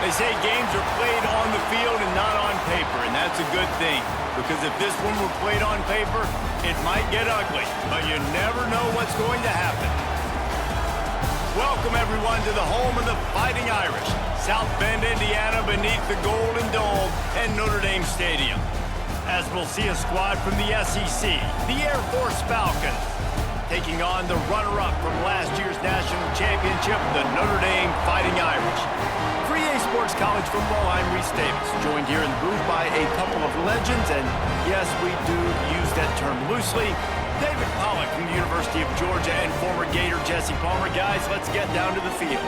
They say games are played on the field and not on paper, and that's a good thing. Because if this one were played on paper, it might get ugly, but you never know what's going to happen. Welcome, everyone, to the home of the Fighting Irish, South Bend, Indiana, beneath the Golden Dome and Notre Dame Stadium. As we'll see a squad from the SEC, the Air Force Falcons, taking on the runner-up from last year's national championship, the Notre Dame Fighting Irish. For EA Sports College football, I'm Reese Davis, joined here in the booth by a couple of legends, and yes, we do use that term loosely. David Pollack from the University of Georgia and former Gator Jesse Palmer. Guys, let's get down to the field.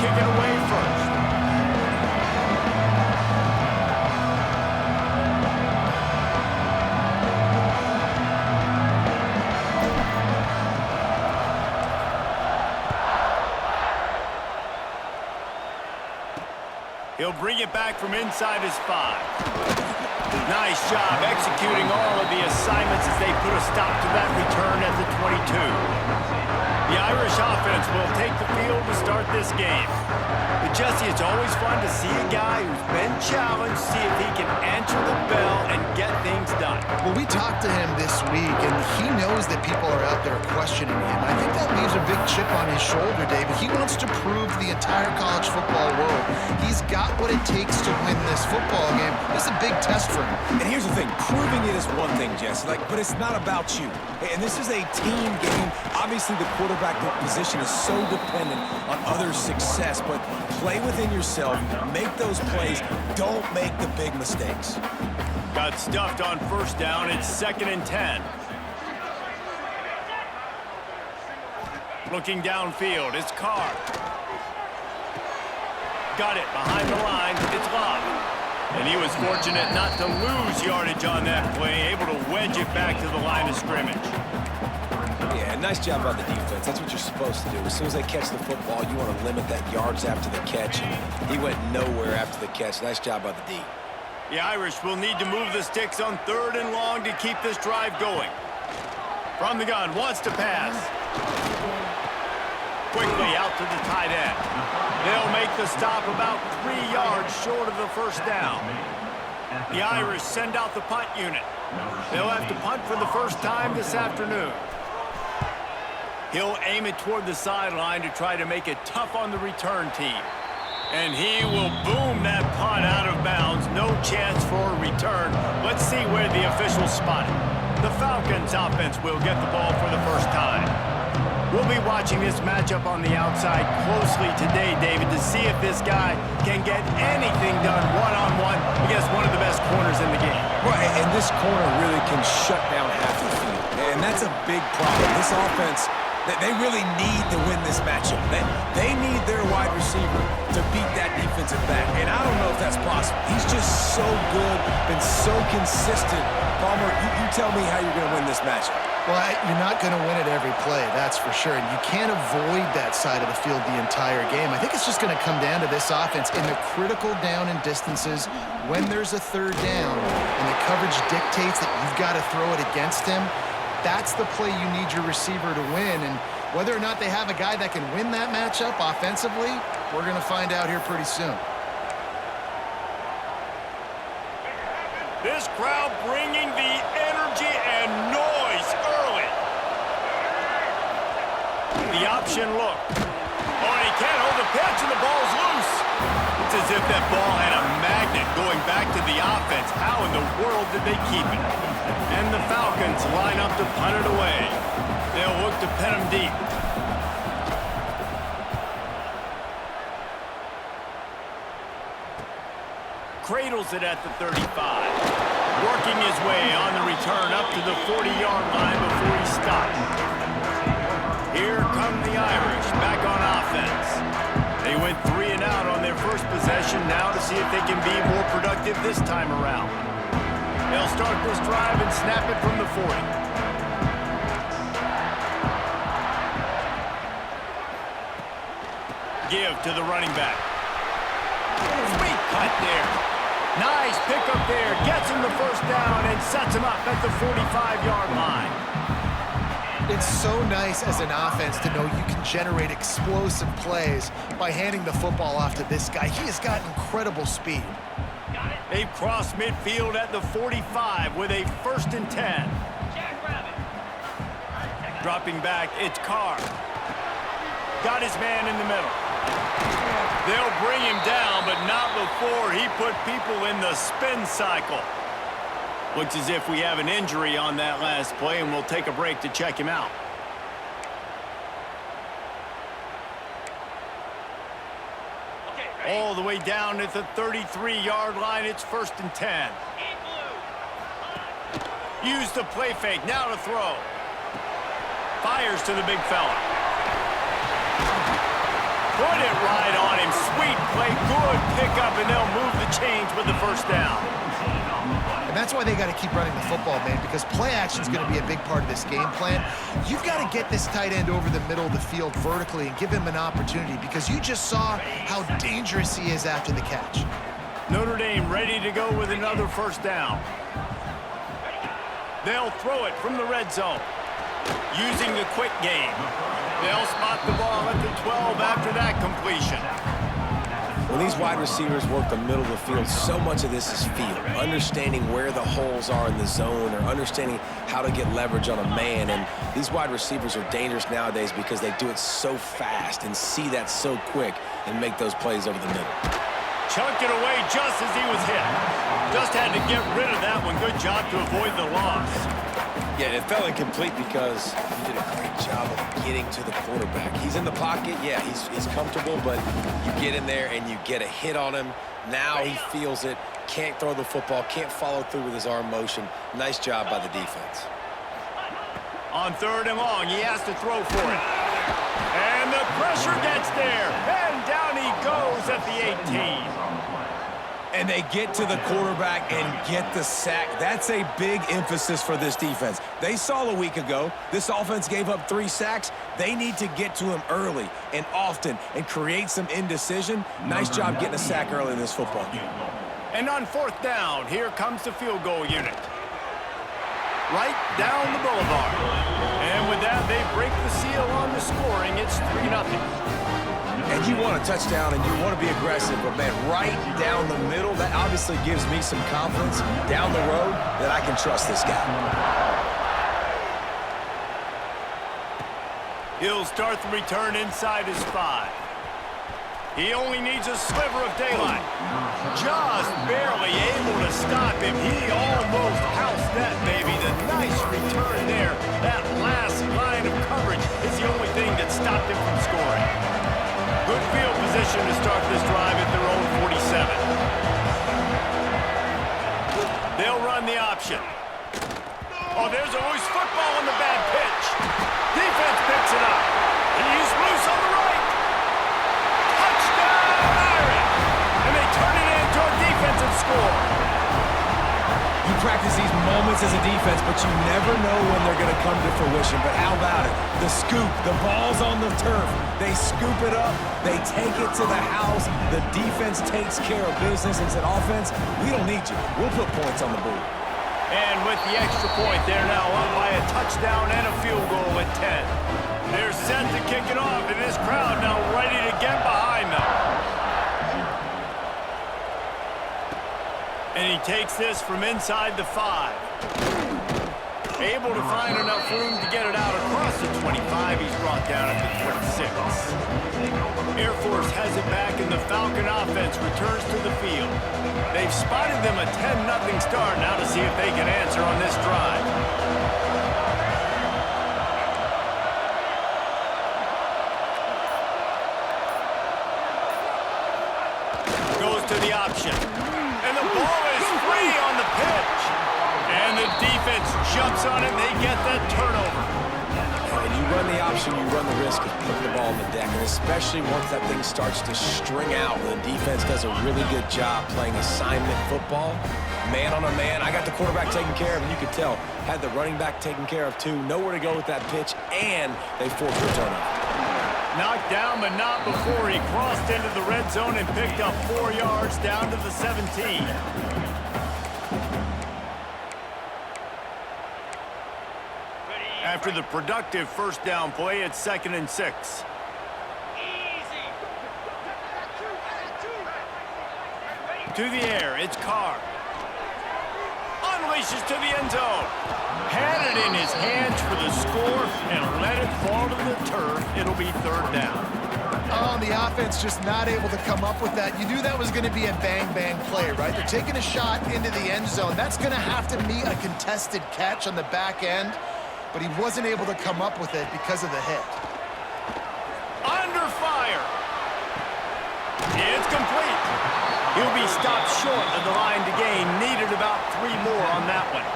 Kick it away first. He'll bring it back from inside his 5. Nice job executing all of the assignments as they put a stop to that return at the 22. The Irish offense will take the field to start this game. But Jesse, it's always fun to see a guy who's been challenged, see if he can answer the bell and get things done. Well, we talked to him this week, and he knows that people are out there questioning him. I think that leaves a big chip on his shoulder, David. He wants to prove to the entire college football world he's got what it takes to win this football game. This is a big test for him. And here's the thing, proving it is one thing, Jesse, but it's not about you. And this is a team game. Obviously, the quarterback position is so dependent on others' success, but play within yourself, make those plays, don't make the big mistakes. Got stuffed on first down. It's 2nd and 10. Looking downfield, it's Carr. Got it behind the line. It's Love. And he was fortunate not to lose yardage on that play, able to wedge it back to the line of scrimmage. Yeah, nice job by the defense. That's what you're supposed to do. As soon as they catch the football, you want to limit that yards after the catch. And he went nowhere after the catch. Nice job by the D. The Irish will need to move the sticks on 3rd and long to keep this drive going. From the gun, wants to pass. Quickly out to the tight end. They'll make the stop about 3 yards short of the first down. The Irish send out the punt unit. They'll have to punt for the first time this afternoon. He'll aim it toward the sideline to try to make it tough on the return team. And he will boom that punt out of bounds. No chance for a return. Let's see where the officials spot it. The Falcons offense will get the ball for the first time. We'll be watching this matchup on the outside closely today, David, to see if this guy can get anything done one-on-one against one of the best corners in the game. Right, and this corner really can shut down half the field. And that's a big problem. This offense, they really need to win this matchup. They need their wide receiver to beat that defensive back. And I don't know if that's possible. He's just so good, been so consistent. Palmer, you tell me how you're going to win this matchup. Well, you're not going to win it every play, that's for sure. And you can't avoid that side of the field the entire game. I think it's just going to come down to this offense in the critical down and distances when there's a 3rd down and the coverage dictates that you've got to throw it against him. That's the play you need your receiver to win. And whether or not they have a guy that can win that matchup offensively, we're going to find out here pretty soon. This crowd bringing the energy and noise early. The option look. Oh, and he can't hold the pitch, and the ball's loose. It's as if that ball had a magnet going back to the offense. How in the world did they keep it? And the Falcons line up to punt it away. They'll look to pin him deep. Cradles it at the 35. Working his way on the return up to the 40-yard line before he stops. Here come the Irish back on offense. They win can be more productive this time around. They'll start this drive and snap it from the 40. Give to the running back. Sweet cut there. Nice pickup there. Gets him the first down and sets him up at the 45-yard line. It's so nice as an offense to know you can generate explosive plays by handing the football off to this guy. He has got incredible speed. They've crossed midfield at the 45 with a 1st and 10. Dropping back, it's Carr. Got his man in the middle. They'll bring him down, but not before he put people in the spin cycle. Looks as if we have an injury on that last play, and we'll take a break to check him out. All the way down at the 33-yard line, it's 1st and 10. Use the play fake, now to throw. Fires to the big fella. Put it right on him. Sweet play, good pickup, and they'll move the chains with the first down. And that's why they got to keep running the football, man, because play action is going to be a big part of this game plan. You've got to get this tight end over the middle of the field vertically and give him an opportunity, because you just saw how dangerous he is after the catch. Notre Dame ready to go with another first down. They'll throw it from the red zone. Using the quick game. They'll spot the ball at the 12 after that completion. When these wide receivers work the middle of the field, so much of this is feel. Understanding where the holes are in the zone, or understanding how to get leverage on a man. And these wide receivers are dangerous nowadays because they do it so fast and see that so quick and make those plays over the middle. Chunked it away just as he was hit. Just had to get rid of that one. Good job to avoid the loss. Yeah, it fell incomplete because he did a great job of getting to the quarterback. He's in the pocket. Yeah, he's comfortable, but you get in there and you get a hit on him. Now he feels it, can't throw the football, can't follow through with his arm motion. Nice job by the defense. On 3rd and long, he has to throw for it. And the pressure gets there. And down he goes at the 18. And they get to the quarterback and get the sack. That's a big emphasis for this defense. They saw a week ago, this offense gave up 3 sacks. They need to get to him early and often and create some indecision. Nice job getting a sack early in this football game. And on 4th down, here comes the field goal unit. Right down the boulevard. And with that, they break the seal on the scoring. It's 3-0. And you want a touchdown and you want to be aggressive, but man, right down the middle, that obviously gives me some confidence down the road that I can trust this guy. He'll start the return inside his 5. He only needs a sliver of daylight. Just barely able to stop him. He almost housed that baby. The nice return there. That last line of coverage is the only thing that stopped him from scoring. Good field position to start this drive at their own 47. They'll run the option. Oh, there's always football on the bad pitch. Defense picks it up. He's loose on the right. Touchdown, Irish! And they turn it into a defensive score. You practice these moments as a defense, but you never know when they're going to come to fruition. But how about it? The scoop, the ball's on the turf. They scoop it up. They take it to the house. The defense takes care of business and said, offense, we don't need you. We'll put points on the board. And with the extra point, they're now up by a touchdown and a field goal at 10. They're set to kick it off, and this crowd now ready to get behind them. And he takes this from inside the 5. Able to find enough room to get it out across the 25. He's brought down at the 26. Air Force has it back, and the Falcon offense returns to the field. They've spotted them a 10-0 start. Now to see if they can answer on this drive. Goes to the option. And the ball is free on the pitch. And the defense jumps on it, and they get that turnover. And you run the option, you run the risk of putting the ball on the deck, and especially once that thing starts to string out, when the defense does a really good job playing assignment football, man on a man. I got the quarterback taken care of, and you could tell, had the running back taken care of too, nowhere to go with that pitch, and they forced a turnover. Knocked down, but not before he crossed into the red zone and picked up 4 yards down to the 17. After the productive first down play, it's 2nd and 6. To the air, it's Carr. Unleashes to the end zone. Had it in his hands for the score and let it fall to the turf. It'll be 3rd down. Oh, the offense just not able to come up with that. You knew that was going to be a bang-bang play, right? They're taking a shot into the end zone. That's going to have to meet a contested catch on the back end, but he wasn't able to come up with it because of the hit. Under fire. It's complete. He'll be stopped short of the line to gain. Needed about 3 more on that one.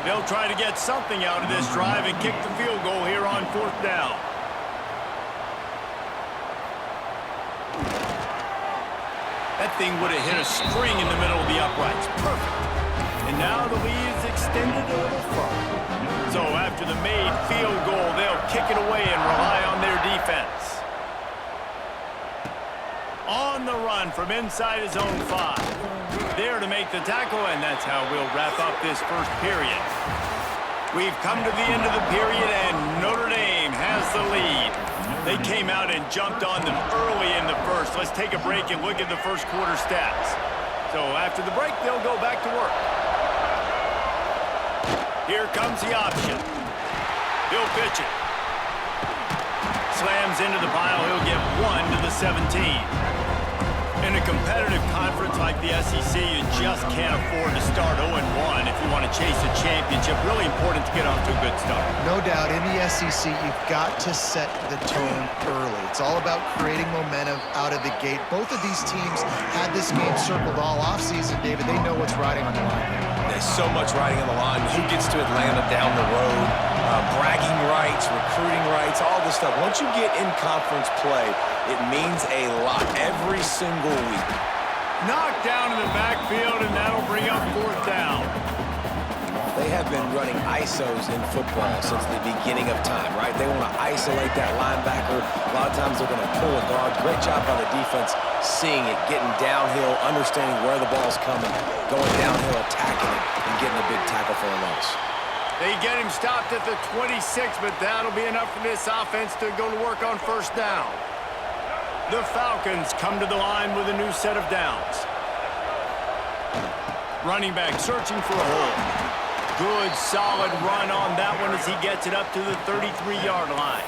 They'll try to get something out of this drive and kick the field goal here on 4th down. That thing would have hit a spring in the middle of the uprights. Perfect. And now the lead is extended a little further. So after the made field goal, they'll kick it away and rely on their defense. On the run from inside his own 5. There to make the tackle, and that's how we'll wrap up this first period. We've come to the end of the period, and Notre Dame has the lead. They came out and jumped on them early in the first. Let's take a break and look at the first quarter stats. So after the break, they'll go back to work. Here comes the option. He'll pitch it. Slams into the pile. He'll get 1 to the 17. In a competitive conference like the SEC, you just can't afford to start 0-1 if you want to chase a championship. Really important to get off to a good start. No doubt, in the SEC, you've got to set the tone early. It's all about creating momentum out of the gate. Both of these teams had this game circled all offseason, David. They know what's riding on the line. There's so much riding on the line. Who gets to Atlanta down the road? Bragging rights, recruiting rights, all this stuff. Once you get in conference play, it means a lot every single week. Knocked down in the backfield, and that'll bring up 4th down. They have been running ISOs in football since the beginning of time, right? They want to isolate that linebacker. A lot of times they're going to pull a guard. Great job by the defense seeing it, getting downhill, understanding where the ball's coming, going downhill, attacking it, and getting a big tackle for a loss. They get him stopped at the 26, but that'll be enough for this offense to go to work on 1st down. The Falcons come to the line with a new set of downs. Running back searching for a hole. Good, solid run on that one as he gets it up to the 33-yard line.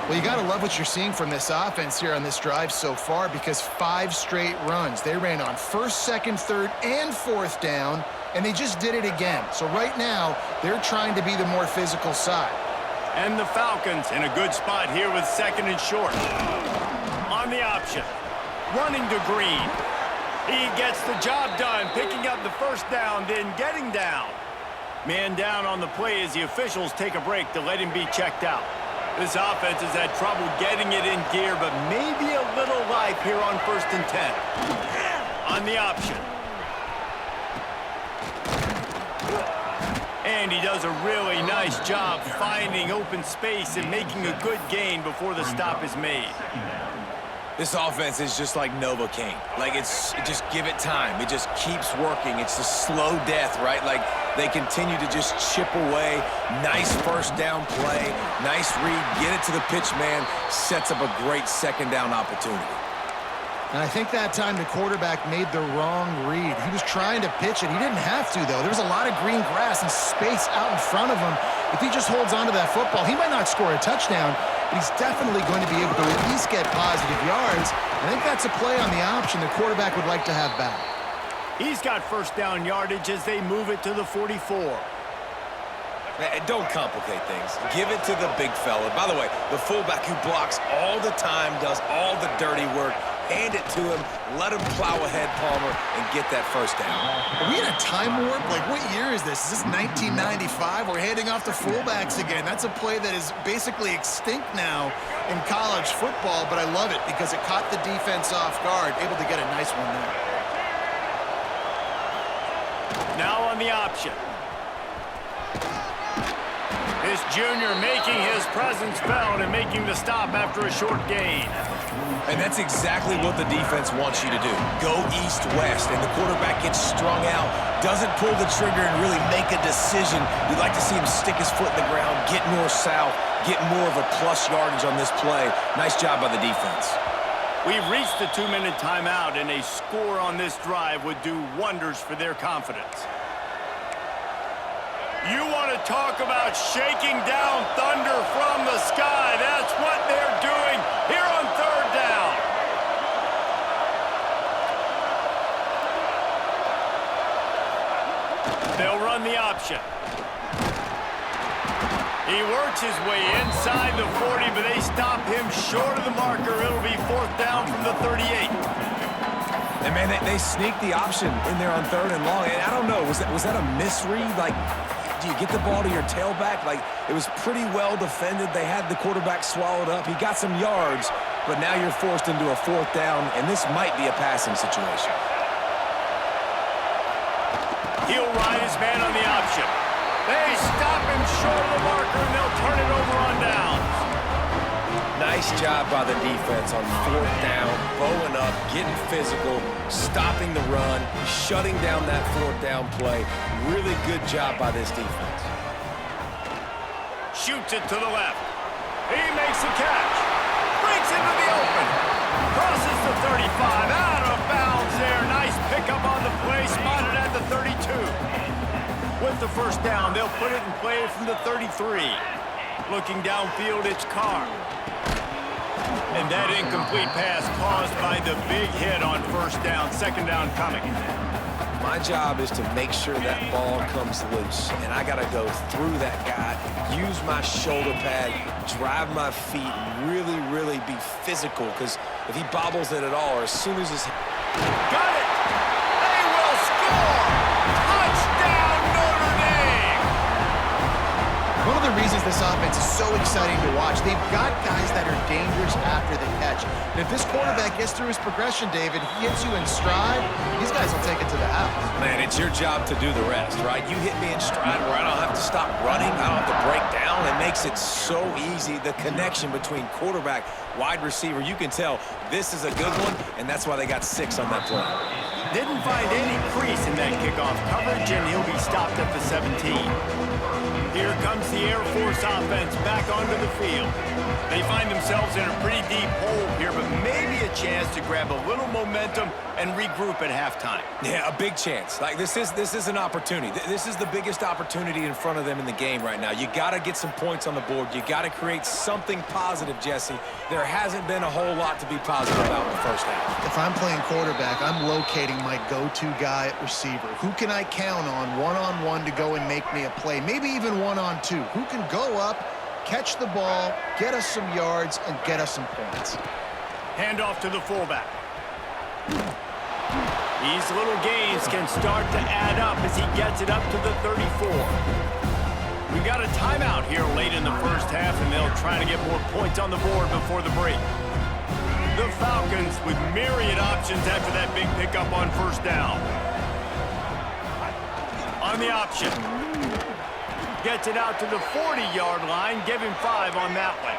Well, you got to love what you're seeing from this offense here on this drive so far, because 5 straight runs. They ran on 1st, 2nd, 3rd, and 4th down, and they just did it again. So right now, they're trying to be the more physical side. And the Falcons in a good spot here with 2nd and short. On the option, running to Green. He gets the job done, picking up the 1st down, then getting down. Man down on the play as the officials take a break to let him be checked out. This offense has had trouble getting it in gear, but maybe a little life here on 1st and 10. On the option. And he does a really nice job finding open space and making a good gain before the stop is made. This offense is just like Novocaine. Like, just give it time. It just keeps working. It's the slow death, right? Like, they continue to just chip away. Nice 1st down play. Nice read. Get it to the pitch man. Sets up a great 2nd down opportunity. And I think that time the quarterback made the wrong read. He was trying to pitch it. He didn't have to, though. There was a lot of green grass and space out in front of him. If he just holds onto that football, he might not score a touchdown, but he's definitely going to be able to at least get positive yards. I think that's a play on the option the quarterback would like to have back. He's got 1st down yardage as they move it to the 44. Don't complicate things. Give it to the big fella. By the way, the fullback who blocks all the time, does all the dirty work, hand it to him, let him plow ahead, Palmer, and get that first down. Are we in a time warp? Like, what year is this? Is this 1995? We're handing off to fullbacks again. That's a play that is basically extinct now in college football, but I love it because it caught the defense off guard, able to get a nice one there. Now on the option. This junior making his presence felt and making the stop after a short gain. And that's exactly what the defense wants you to do. Go east-west, and the quarterback gets strung out, doesn't pull the trigger and really make a decision. You'd like to see him stick his foot in the ground, get north-south, get more of a plus yardage on this play. Nice job by the defense. We've reached the 2-minute timeout, and a score on this drive would do wonders for their confidence. You want to talk about shaking down thunder from the sky. That's what they're doing here on third down. They'll run the option. He works his way inside the 40, but they stop him short of the marker. It'll be fourth down from the 38. And, man, they sneaked the option in there on third and long. And I don't know, was that a misread? Like, do you get the ball to your tailback? Like, it was pretty well defended. They had the quarterback swallowed up. He got some yards, but now you're forced into a fourth down, and this might be a passing situation. He'll ride his man on the option. They stop him short of the marker, and they'll turn it over on downs. Nice job by the defense on fourth down, bowing up, getting physical, stopping the run, shutting down that fourth down play. Really good job by this defense. Shoots it to the left. He makes the catch. Breaks into the open. Crosses the 35. Out of bounds there. Nice pickup on the play. Spotted at the 32. With the first down, they'll put it in play from the 33. Looking downfield, it's Carr. And that incomplete pass caused by the big hit on first down. Second down coming. My job is to make sure that ball comes loose, and I got to go through that guy, use my shoulder pad, drive my feet, and really, really be physical, because if he bobbles it at all, or as soon as his... Got it! They will score! Touchdown, Notre Dame! One of the reasons this offense is so exciting to watch, they've got guys that are dangerous after the catch. And if this quarterback gets through his progression, David, he hits you in stride, these guys will take it to the house. Man, it's your job to do the rest, right? You hit me in stride where I don't have to stop running, I don't have to break down. It makes it so easy, the connection between quarterback, wide receiver. You can tell this is a good one, and that's why they got 6 on that play. Didn't find any crease in that kickoff coverage, and he'll be stopped at the 17. Here comes the Air Force offense back onto the field. They find themselves in a pretty deep hole here, but maybe a chance to grab a little momentum and regroup at halftime. Yeah, a big chance. Like, this is an opportunity. This is the biggest opportunity in front of them in the game right now. You got to get some points on the board. You got to create something positive, Jesse. There hasn't been a whole lot to be positive about in the first half. If I'm playing quarterback, I'm locating my go-to guy at receiver. Who can I count on one-on-one to go and make me a play? Maybe even one-on-two. Who can go up, catch the ball, get us some yards, and get us some points? Handoff to the fullback. These little gains can start to add up as he gets it up to the 34. We've got a timeout here late in the first half, and they'll try to get more points on the board before the break. The Falcons with myriad options after that big pickup on first down. On the option. Gets it out to the 40-yard line. Give him 5 on that one.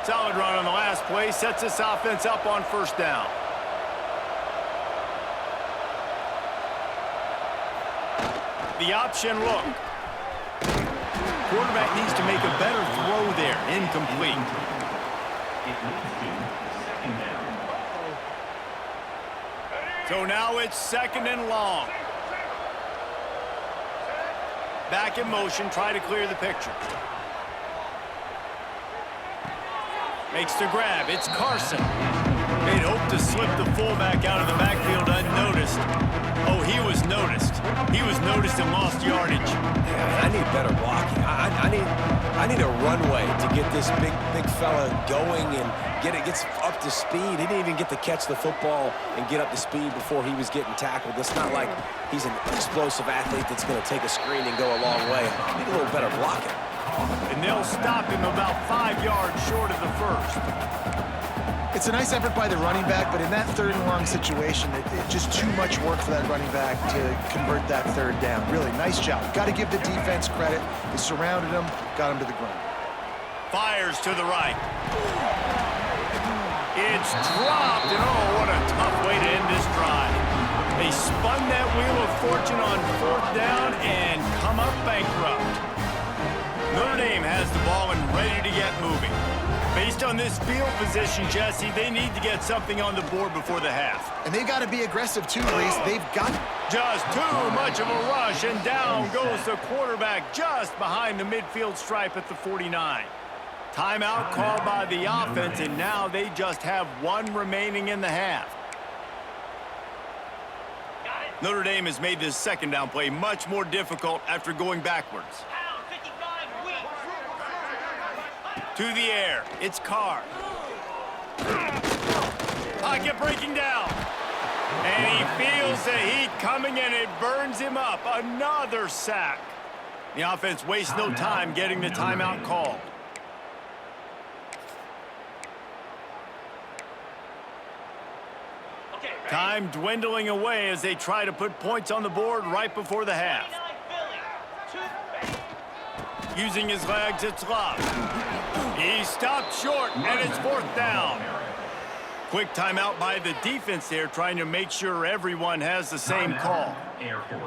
Solid run on the last play. Sets this offense up on first down. The option look. Quarterback needs to make a better throw there. Incomplete. So now it's second and long. Back in motion, try to clear the picture. Makes the grab. It's Carson. They'd hope to slip the fullback out of the backfield unnoticed. noticed. Oh, he was noticed. He was noticed and lost yardage. Yeah, I need better blocking. I need a runway to get this big fella going and gets up to speed. He didn't even get to catch the football and get up to speed before he was getting tackled. It's not like he's an explosive athlete that's going to take a screen and go a long way. I need a little better blocking. And they'll stop him about 5 yards short of the first. It's a nice effort by the running back, but in that third and long situation, it's just too much work for that running back to convert that third down. Really, nice job. Got to give the defense credit. They surrounded him, got him to the ground. Fires to the right. It's dropped, and oh, what a tough way to end this drive. They spun that wheel of fortune on fourth down and come up bankrupt. Notre Dame has the ball and ready to get moving. Based on this field position, Jesse, they need to get something on the board before the half. And they got to be aggressive too, Reese. They've got just too much of a rush, and down goes the quarterback just behind the midfield stripe at the 49. Timeout called by the offense, and now they just have one remaining in the half. Notre Dame has made this second down play much more difficult after going backwards. To the air, it's Carr. Pocket breaking down. And he feels the heat coming, and it burns him up. Another sack. The offense wastes no time getting the timeout called. Time dwindling away as they try to put points on the board right before the half. Using his legs, it's Love. He stopped short, and it's fourth down. Quick timeout by the defense there, trying to make sure everyone has the same call.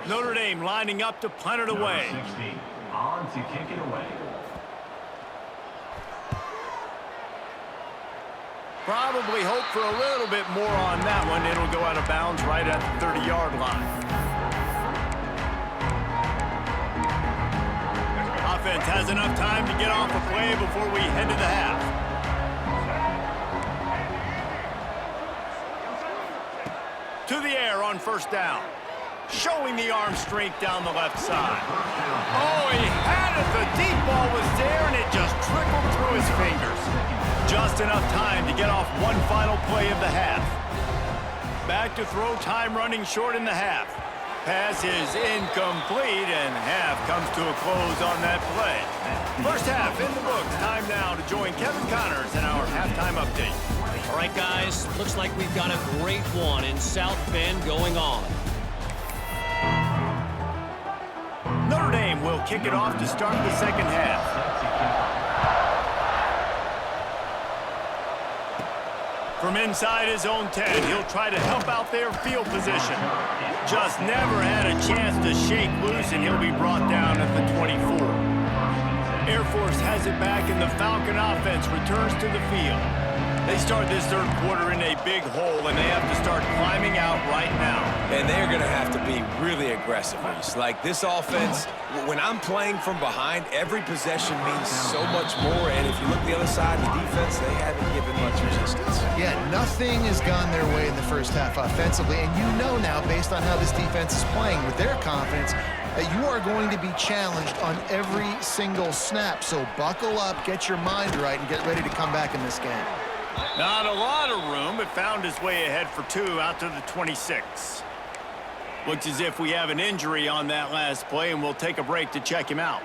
Notre Dame lining up to punt it away. On to kick it away. Probably hope for a little bit more on that one. It'll go out of bounds right at the 30-yard line. Offense has enough time to get off a play before we head to the half. To the air on first down. Showing the arm strength down the left side. Oh, he had it. The deep ball was there, and it just trickled through his fingers. Just enough time to get off one final play of the half. Back to throw, time running short in the half. Pass is incomplete, and half comes to a close on that play. First half in the books. Time now to join Kevin Connors in our halftime update. All right, guys, looks like we've got a great one in South Bend going on. Notre Dame will kick it off to start the second half. From inside his own 10, he'll try to help out their field position. Just never had a chance to shake loose, and he'll be brought down at the 24. Air Force has it back, and the Falcon offense returns to the field. They start this third quarter in a big hole, and they have to start climbing out right now. And they're going to have to be really aggressive, Reese. Like, this offense, when I'm playing from behind, every possession means so much more. And if you look the other side, the defense, they haven't given much resistance. Yeah, nothing has gone their way in the first half offensively. And you know now, based on how this defense is playing with their confidence, that you are going to be challenged on every single snap. So buckle up, get your mind right, and get ready to come back in this game. Not a lot of room, but found his way ahead for two out to the 26. Looks as if we have an injury on that last play, and we'll take a break to check him out.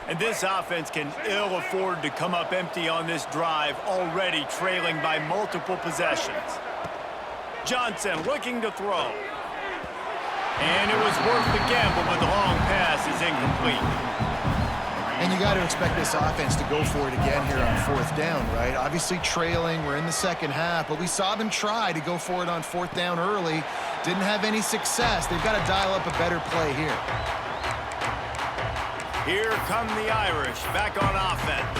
And this offense can ill afford to come up empty on this drive, already trailing by multiple possessions. Johnson looking to throw. And it was worth the gamble, but the long pass is incomplete. And you got to expect this offense to go for it again here on fourth down, right? Obviously trailing, we're in the second half, but we saw them try to go for it on fourth down early. Didn't have any success. They've got to dial up a better play here. Here come the Irish back on offense.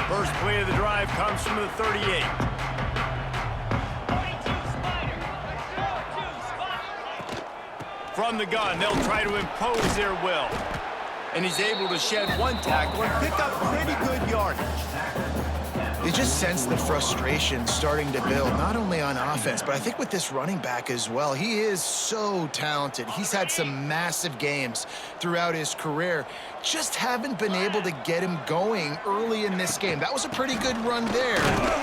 First play of the drive comes from the 38. From the gun, they'll try to impose their will. And he's able to shed one tackle and pick up pretty good yardage. You just sense the frustration starting to build, not only on offense, but I think with this running back as well. He is so talented. He's had some massive games throughout his career. Just haven't been able to get him going early in this game. That was a pretty good run there.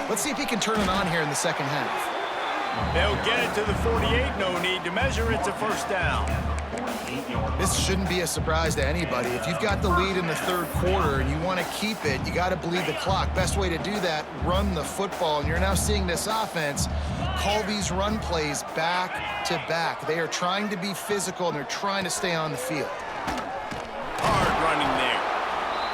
Let's see if he can turn it on here in the second half. They'll get it to the 48. No need to measure. It's a first down. This shouldn't be a surprise to anybody. If you've got the lead in the third quarter and you want to keep it, you got to bleed the clock. Best way to do that, run the football. And you're now seeing this offense call these run plays back to back. They are trying to be physical, and they're trying to stay on the field. Hard running there.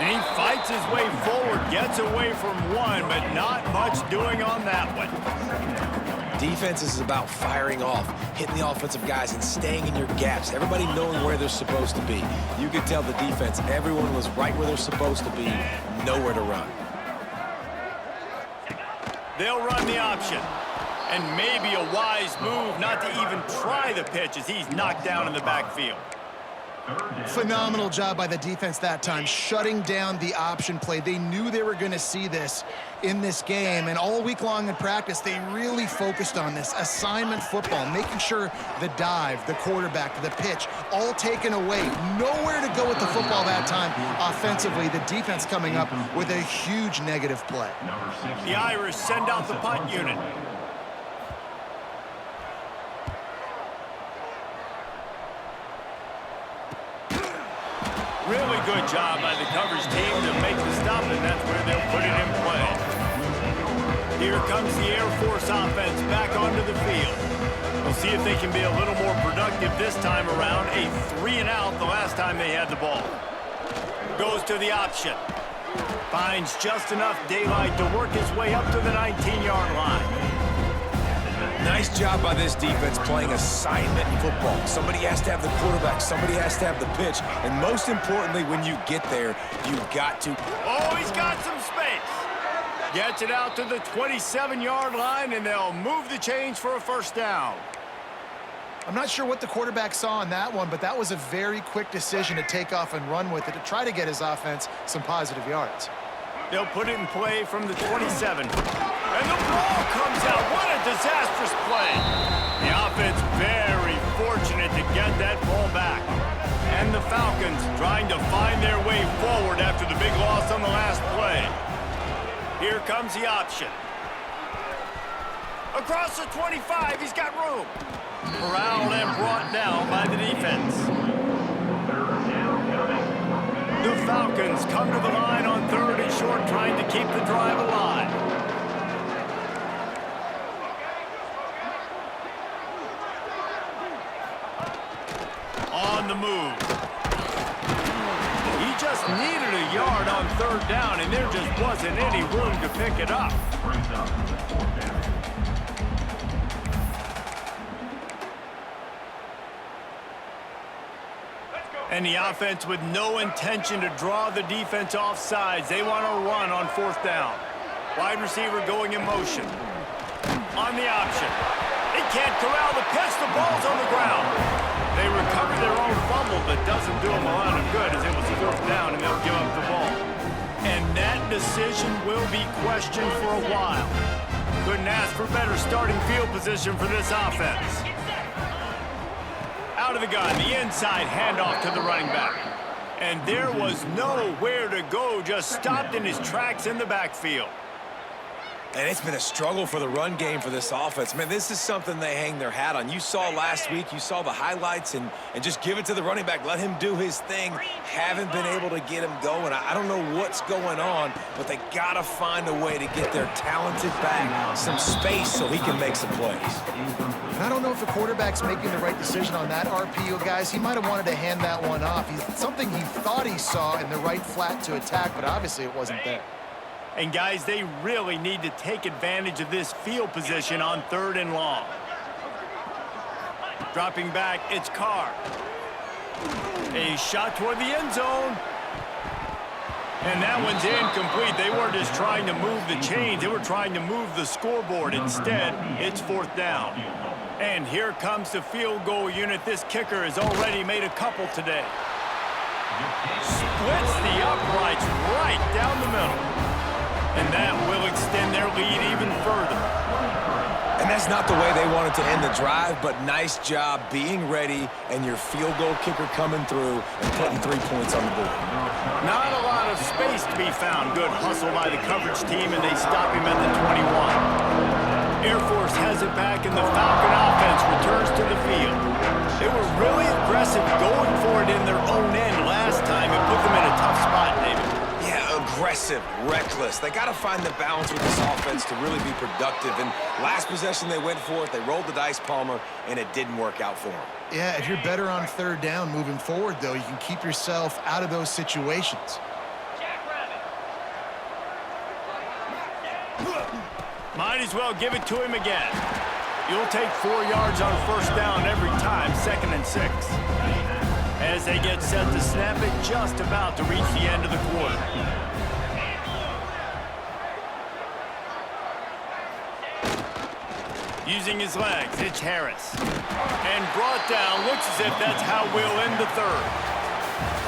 And he fights his way forward, gets away from one, but not much doing on that one. Defense is about firing off, hitting the offensive guys, and staying in your gaps. Everybody knowing where they're supposed to be. You could tell the defense, everyone was right where they're supposed to be, nowhere to run. They'll run the option. And maybe a wise move not to even try the pitch as he's knocked down in the backfield. Phenomenal job by the defense that time, shutting down the option play. They knew they were going to see this in this game, and all week long in practice, they really focused on this assignment football, making sure the dive, the quarterback, the pitch, all taken away. Nowhere to go with the football that time offensively. The defense coming up with a huge negative play. The Irish send out the punt unit. Really good job by the coverage team to make the stop, and that's where they'll put it in play. Here comes the Air Force offense back onto the field. We'll see if they can be a little more productive this time around. A 3-and-out the last time they had the ball. Goes to the option. Finds just enough daylight to work his way up to the 19-yard line. Nice job by this defense playing assignment football. Somebody has to have the quarterback, somebody has to have the pitch, and most importantly, when you get there, you've got to... Oh, he's got some space. Gets it out to the 27-yard line, and they'll move the chains for a first down. I'm not sure what the quarterback saw on that one, but that was a very quick decision to take off and run with it to try to get his offense some positive yards. They'll put it in play from the 27. And the ball comes out. What a disastrous play. The offense very fortunate to get that ball back. And the Falcons trying to find their way forward after the big loss on the last play. Here comes the option. Across the 25, he's got room. Corralled and brought down by the defense. The Falcons come to the line on 3rd and short, trying to keep the drive alive. On the move. He just needed a yard on 3rd down, and there just wasn't any room to pick it up. And the offense with no intention to draw the defense off sides. They want to run on 4th down. Wide receiver going in motion. On the option. They can't corral the pitch. The ball's on the ground. They recover their own fumble, but doesn't do them a lot of good as it was 4th down, and they'll give up the ball. And that decision will be questioned for a while. Couldn't ask for better starting field position for this offense. Out of the gun, the inside handoff to the running back. And there was nowhere to go, just stopped in his tracks in the backfield. And it's been a struggle for the run game for this offense. Man, this is something they hang their hat on. You saw last week, you saw the highlights, and just give it to the running back. Let him do his thing. Haven't been able to get him going. I don't know what's going on, but they got to find a way to get their talented back some space so he can make some plays. And I don't know if the quarterback's making the right decision on that RPO, guys. He might have wanted to hand that one off. Something he thought he saw in the right flat to attack, but obviously it wasn't there. And guys, they really need to take advantage of this field position on 3rd and long. Dropping back, it's Carr. A shot toward the end zone. And that one's incomplete. They weren't just trying to move the chains. They were trying to move the scoreboard. Instead, it's 4th down. And here comes the field goal unit. This kicker has already made a couple today. Splits the uprights right down the middle. And that will extend their lead even further. And that's not the way they wanted to end the drive, but nice job being ready and your field goal kicker coming through and putting 3 points on the board. Not a lot of space to be found. Good hustle by the coverage team, and they stop him at the 21. Air Force has it back, and the Falcon offense returns to the field. They were really aggressive going for it in their own end last time and put them in a tough spot, David. Yeah, aggressive, reckless. They got to find the balance with this offense to really be productive. And last possession they went for it, they rolled the dice, Palmer, and it didn't work out for them. Yeah, if you're better on third down moving forward, though, you can keep yourself out of those situations. Might as well give it to him again. You'll take 4 yards on first down every time, 2nd and 6. As they get set to snap it, just about to reach the end of the quarter. Using his legs, it's Harris. And brought down, looks as if that's how we'll end the third.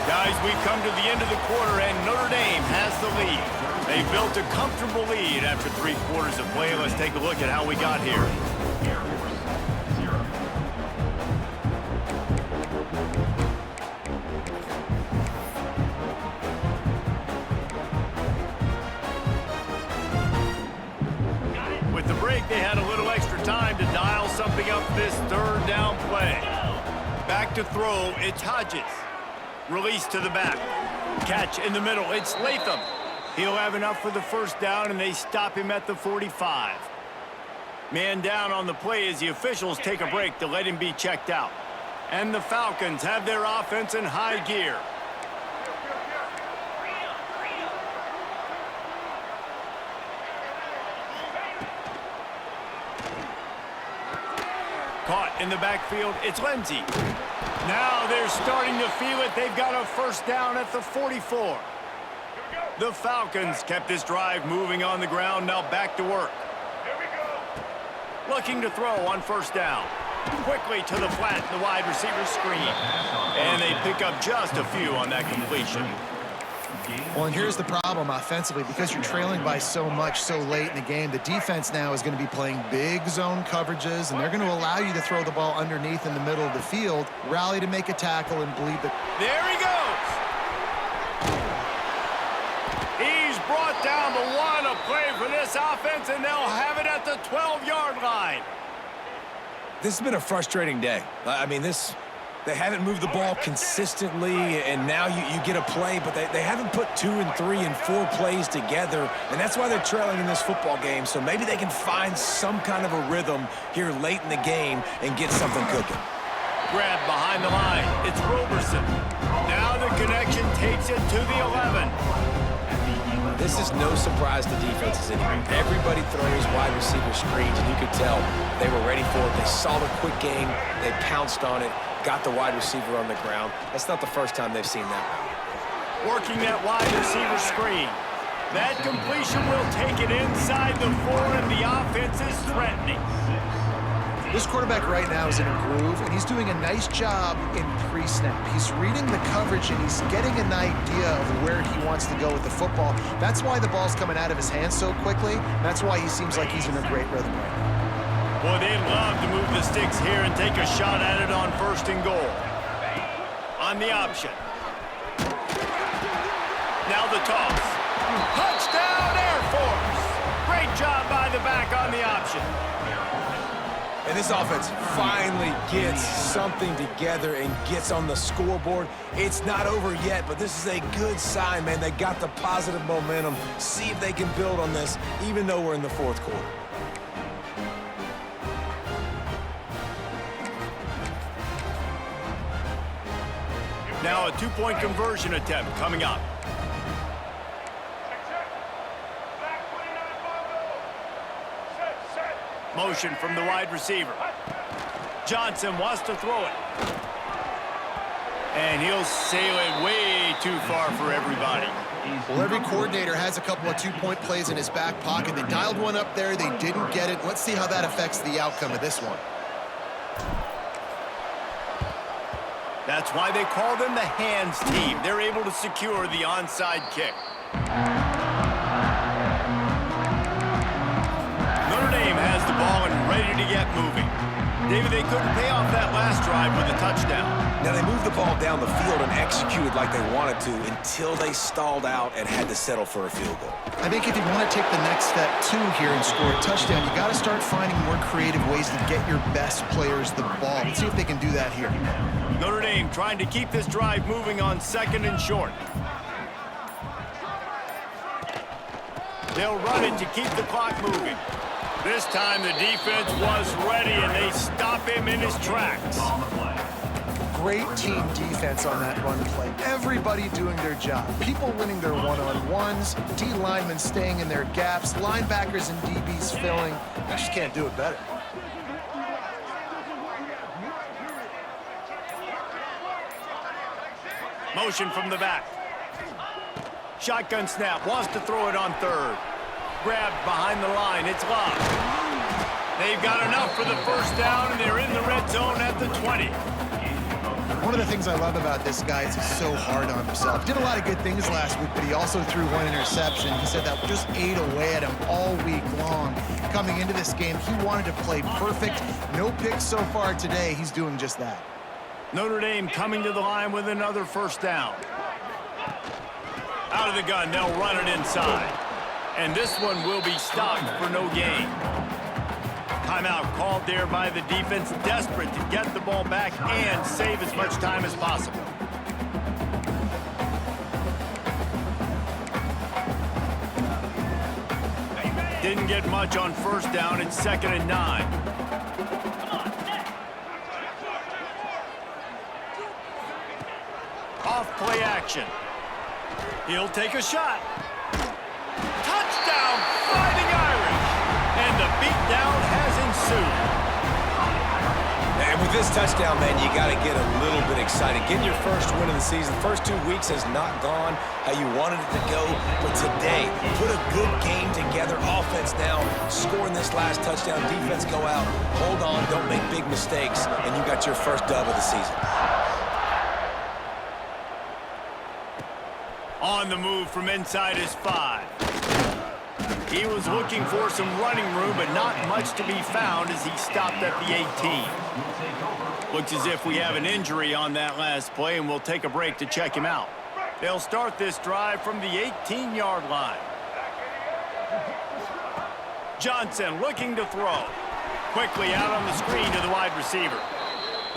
Guys, we come to the end of the quarter, and Notre Dame has the lead. They built a comfortable lead after 3 quarters of play. Let's take a look at how we got here. Air Force 0. With the break, they had a little extra time to dial something up this third down play. Back to throw, it's Hodges. Release to the back. Catch in the middle, it's Latham. He'll have enough for the first down, and they stop him at the 45. Man down on the play as the officials take a break to let him be checked out. And the Falcons have their offense in high gear. Caught in the backfield, it's Lindsey. Now they're starting to feel it. They've got a first down at the 44. The Falcons kept this drive moving on the ground. Now back to work. Looking to throw on first down. Quickly to the flat, the wide receiver screen. And they pick up just a few on that completion. Well, and here's the problem offensively. Because you're trailing by so much so late in the game, the defense now is going to be playing big zone coverages, and they're going to allow you to throw the ball underneath in the middle of the field, rally to make a tackle, and bleed the... There he goes! He's brought down, but what a play for this offense, and they'll have it at the 12-yard line. This has been a frustrating day. I mean, they haven't moved the ball consistently, and now you get a play, but they haven't put 2 and 3 and 4 plays together, and that's why they're trailing in this football game. So maybe they can find some kind of a rhythm here late in the game and get something cooking. Grab behind the line. It's Roberson. Now the connection takes it to the 11. This is no surprise to defenses in here. Everybody throws wide receiver screens, and you could tell they were ready for it. They saw the quick game. They pounced on it, got the wide receiver on the ground. That's not the first time they've seen that. Working that wide receiver screen. That completion will take it inside the 4, and the offense is threatening. This quarterback right now is in a groove, and he's doing a nice job in pre-snap. He's reading the coverage, and he's getting an idea of where he wants to go with the football. That's why the ball's coming out of his hands so quickly. That's why he seems like he's in a great rhythm right now. Boy, they'd love to move the sticks here and take a shot at it on 1st and goal. On the option. Now the toss. Touchdown, Air Force! Great job by the back on the option. And this offense finally gets something together and gets on the scoreboard. It's not over yet, but this is a good sign, man. They got the positive momentum. See if they can build on this, even though we're in the 4th quarter. Now a 2-point conversion attempt coming up. Motion from the wide receiver. Johnson wants to throw it. And he'll sail it way too far for everybody. Well, every coordinator has a couple of 2-point plays in his back pocket. They dialed one up there. They didn't get it. Let's see how that affects the outcome of this one. That's why they call them the hands team. They're able to secure the onside kick. to get moving. David, they couldn't pay off that last drive with a touchdown. Now, they moved the ball down the field and executed like they wanted to until they stalled out and had to settle for a field goal. I think if you want to take the next step, too, here and score a touchdown, you got to start finding more creative ways to get your best players the ball. Let's see if they can do that here. Notre Dame trying to keep this drive moving on 2nd and short. They'll run it to keep the clock moving. This time the defense was ready, and they stop him in his tracks. Great team defense on that run play. Everybody doing their job. People winning their one-on-ones, D linemen staying in their gaps, linebackers and DBs filling. I just can't do it better. Motion from the back. Shotgun snap, wants to throw it on 3rd. Grabbed behind the line, it's Love. They've got enough for the first down, and they're in the red zone at the 20. One of the things I love about this guy is he's so hard on himself. Did a lot of good things last week, but he also threw 1 interception. He said that just ate away at him all week long. Coming into this game, he wanted to play perfect. No picks so far today. He's doing just that. Notre Dame coming to the line with another first down. Out of the gun, they'll run it inside. And this one will be stopped for no gain. Timeout called there by the defense, desperate to get the ball back and save as much time as possible. Didn't get much on first down. It's 2nd and 9. Off play action. He'll take a shot. Touchdown, Fighting Irish. And the beatdown has ensued. And with this touchdown, man, you got to get a little bit excited. Getting your first win of the season. The first 2 weeks has not gone how you wanted it to go. But today, put a good game together. Offense now, scoring this last touchdown. Defense go out, hold on, don't make big mistakes, and you got your first dub of the season. On the move from inside his 5. He was looking for some running room, but not much to be found as he stopped at the 18. Looks as if we have an injury on that last play, and we'll take a break to check him out. They'll start this drive from the 18-yard line. Johnson looking to throw. Quickly out on the screen to the wide receiver.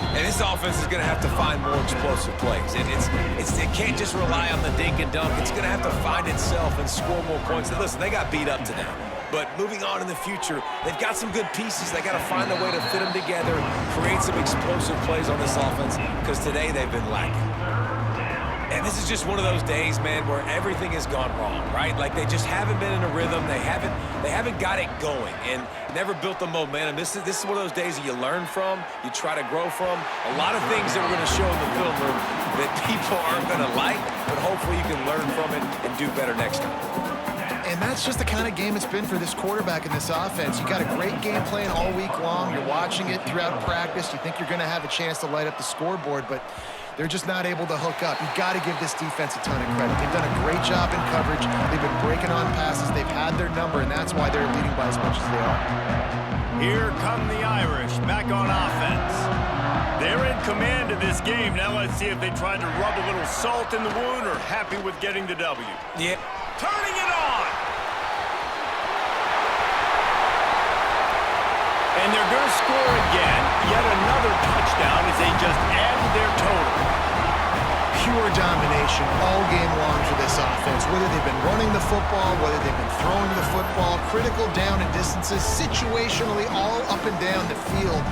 And this offense is going to have to find more explosive plays. And it can't just rely on the dink and dunk. It's going to have to find itself and score more points. And listen, they got beat up today. But moving on in the future, they've got some good pieces. They got to find a way to fit them together, create some explosive plays on this offense, because today they've been lacking. And this is just one of those days, man, where everything has gone wrong, right? Like they just haven't been in a rhythm. They haven't got it going and never built the momentum. This is one of those days that you learn from, you try to grow from. A lot of things that we're going to show in the film room that people aren't going to like, but hopefully you can learn from it and do better next time. And that's just the kind of game it's been for this quarterback in this offense. You got a great game plan all week long. You're watching it throughout practice. You think you're going to have a chance to light up the scoreboard, but they're just not able to hook up. You've got to give this defense a ton of credit. They've done a great job in coverage. They've been breaking on passes. They've had their number, and that's why they're leading by as much as they are. Here come the Irish back on offense. They're in command of this game. Now let's see if they tried to rub a little salt in the wound or happy with getting the W. Yeah. Turning it on. And they're going to score again. Yet another touchdown as they just added their total. Pure domination all game long for this offense. Whether they've been running the football, whether they've been throwing the football, critical down and distances, situationally all up and down the field.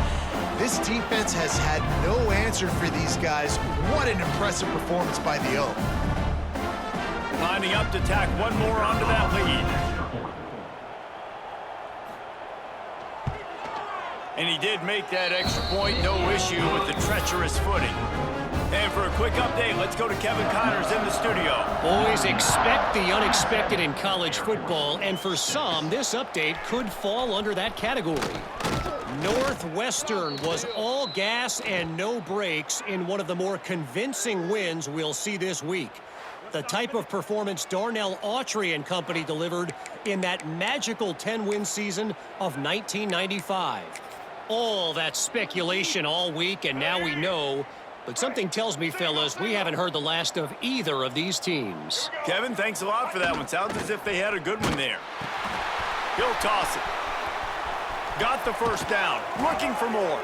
This defense has had no answer for these guys. What an impressive performance by the O. Lining up to tack one more onto that lead. And he did make that extra point, no issue with the treacherous footing. And for a quick update, let's go to Kevin Connors in the studio. Boys, expect the unexpected in college football, and for some, this update could fall under that category. Northwestern was all gas and no brakes in one of the more convincing wins we'll see this week. The type of performance Darnell Autry and company delivered in that magical 10-win season of 1995. All that speculation all week, and now we know. But something tells me, fellas, we haven't heard the last of either of these teams. Kevin, thanks a lot for that one. Sounds as if they had a good one there. He'll toss it. Got the first down. Looking for more.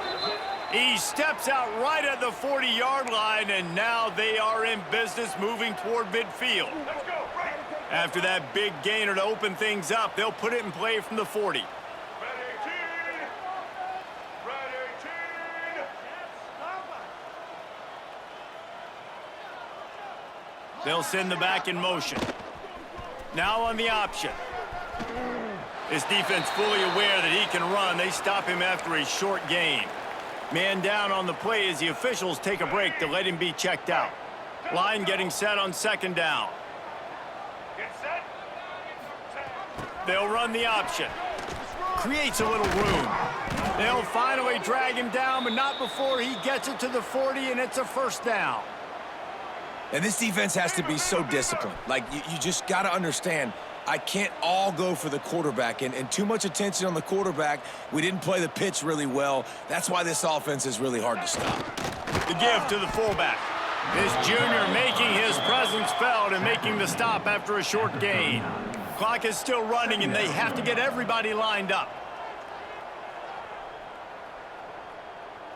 He steps out right at the 40-yard line, and now they are in business moving toward midfield. After that big gainer to open things up, they'll put it in play from the 40. They'll send the back in motion. Now on the option. This defense fully aware that he can run. They stop him after a short gain. Man down on the play as the officials take a break to let him be checked out. Line getting set on second down. They'll run the option. Creates a little room. They'll finally drag him down, but not before he gets it to the 40, and it's a first down. And this defense has to be so disciplined. Like, you just got to understand, I can't all go for the quarterback. And too much attention on the quarterback. We didn't play the pitch really well. That's why this offense is really hard to stop. The give to the fullback. This junior making his presence felt and making the stop after a short gain. Clock is still running, and they have to get everybody lined up.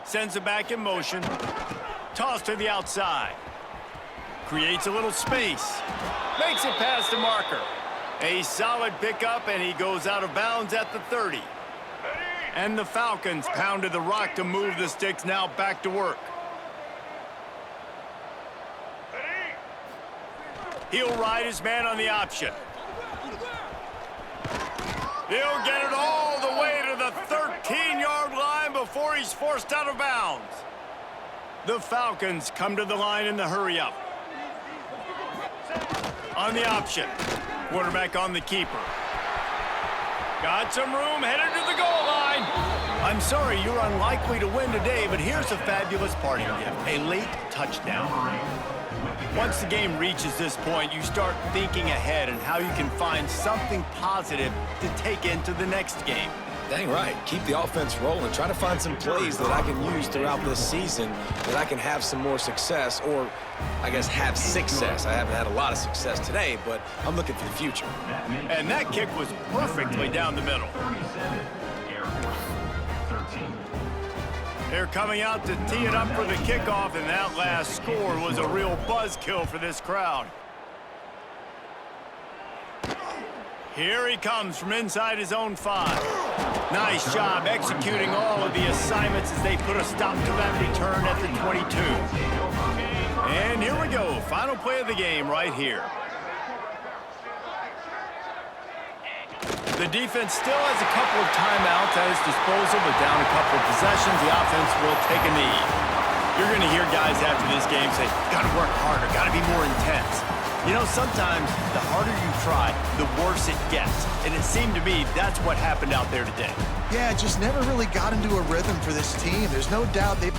Sends it back in motion. Toss to the outside. Creates a little space. Makes it past the marker. A solid pickup, and he goes out of bounds at the 30. And the Falcons pounded the rock to move the sticks, now back to work. He'll ride his man on the option. He'll get it all the way to the 13-yard line before he's forced out of bounds. The Falcons come to the line in the hurry-up. On the option. Quarterback on the keeper. Got some room, headed to the goal line. I'm sorry, you're unlikely to win today, but here's a fabulous parting gift. A late touchdown. Once the game reaches this point, you start thinking ahead and how you can find something positive to take into the next game. Dang right. Keep the offense rolling. Try to find some plays that I can use throughout this season that I can have some more success, or I guess have success. I haven't had a lot of success today, but I'm looking for the future. And that kick was perfectly down the middle. Air Force 13. They're coming out to tee it up for the kickoff, and that last score was a real buzzkill for this crowd. Here he comes from inside his own 5. Nice job executing all of the assignments as they put a stop to that return at the 22. And here we go. Final play of the game right here. The defense still has a couple of timeouts at its disposal, but down a couple of possessions, the offense will take a knee. You're going to hear guys after this game say, got to work harder, got to be more intense. You know, sometimes the harder you try, the worse it gets. And it seemed to me that's what happened out there today. Yeah, just never really got into a rhythm for this team. There's no doubt they